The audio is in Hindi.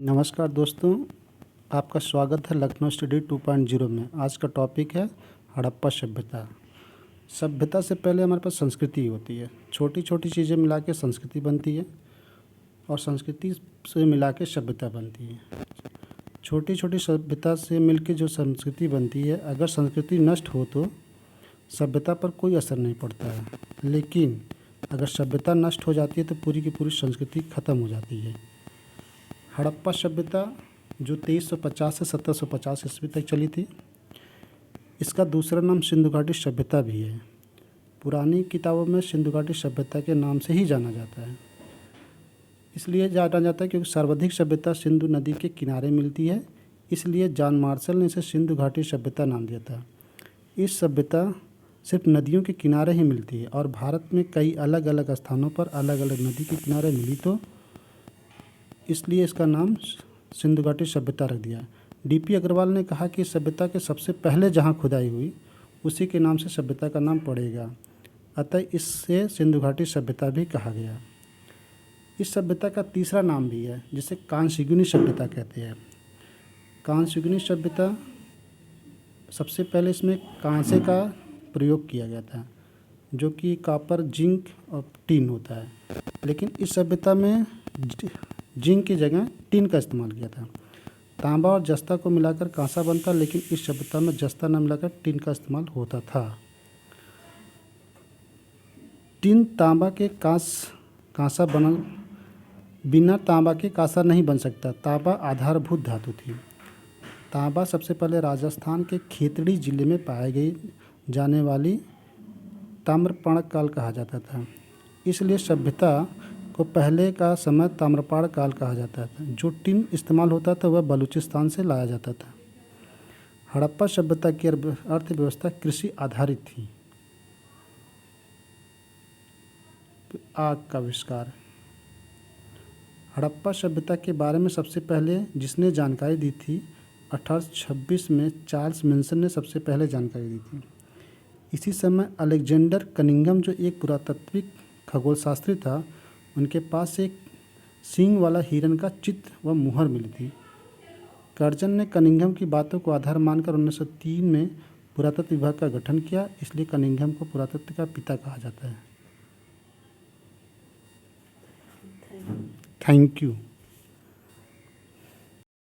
नमस्कार दोस्तों, आपका स्वागत है लखनऊ स्टडी 2.0 में। आज का टॉपिक है हड़प्पा सभ्यता। सभ्यता से पहले हमारे पास संस्कृति होती है। छोटी छोटी चीज़ें मिला के संस्कृति बनती है और संस्कृति से मिला के सभ्यता बनती है। छोटी छोटी सभ्यता से मिलके जो संस्कृति बनती है, अगर संस्कृति नष्ट हो तो सभ्यता पर कोई असर नहीं पड़ता है, लेकिन अगर सभ्यता नष्ट हो जाती है तो पूरी की पूरी संस्कृति ख़त्म हो जाती है। हड़प्पा सभ्यता जो 2350 से 1750 ईस्वी तक चली थी, इसका दूसरा नाम सिंधु घाटी सभ्यता भी है। पुरानी किताबों में सिंधु घाटी सभ्यता के नाम से ही जाना जाता है। इसलिए जाना जाता है क्योंकि सर्वाधिक सभ्यता सिंधु नदी के किनारे मिलती है, इसलिए जॉन मार्शल ने इसे सिंधु घाटी सभ्यता नाम दिया था। इस सभ्यता सिर्फ नदियों के किनारे ही मिलती है और भारत में कई अलग अलग स्थानों पर अलग अलग नदी के किनारे मिली, तो इसलिए इसका नाम सिंधु घाटी सभ्यता रख दिया। डीपी अग्रवाल ने कहा कि सभ्यता के सबसे पहले जहां खुदाई हुई उसी के नाम से सभ्यता का नाम पड़ेगा, अतः इससे सिंधु घाटी सभ्यता भी कहा गया। इस सभ्यता का तीसरा नाम भी है जिसे कांस्ययुगीन सभ्यता कहते हैं। कांस्ययुगीन सभ्यता, सबसे पहले इसमें कांसे का प्रयोग किया गया था, जो कि कॉपर, जिंक और टिन होता है, लेकिन इस सभ्यता में जिंक की जगह टिन का इस्तेमाल किया था। तांबा और जस्ता को मिलाकर कांसा बनता, लेकिन इस सभ्यता में जस्ता न मिलाकर टिन का इस्तेमाल होता था। टिन तांबा के कांसा बनल, बिना तांबा के कांसा नहीं बन सकता। तांबा आधारभूत धातु थी। तांबा सबसे पहले राजस्थान के खेतड़ी जिले में पाए गई जाने वाली ताम्रपाण काल कहा जाता था, इसलिए सभ्यता को पहले का समय ताम्रपाण काल कहा जाता था। जो टिन इस्तेमाल होता था वह बलूचिस्तान से लाया जाता था। हड़प्पा सभ्यता की अर्थव्यवस्था कृषि आधारित थी। आग का आविष्कार। हड़प्पा सभ्यता के बारे में सबसे पहले जिसने जानकारी दी थी 1826 में चार्ल्स मेंशन ने सबसे पहले जानकारी दी थी। इसी समय अलेक्जेंडर कनिंघम, जो एक पुरातात्विक खगोलशास्त्री था, उनके पास एक सींग वाला हिरन का चित्र व मुहर मिली थी। कर्जन ने कनिंघम की बातों को आधार मानकर 1903 में पुरातत्व विभाग का गठन किया, इसलिए कनिंघम को पुरातत्व का पिता कहा जाता है। Thank you.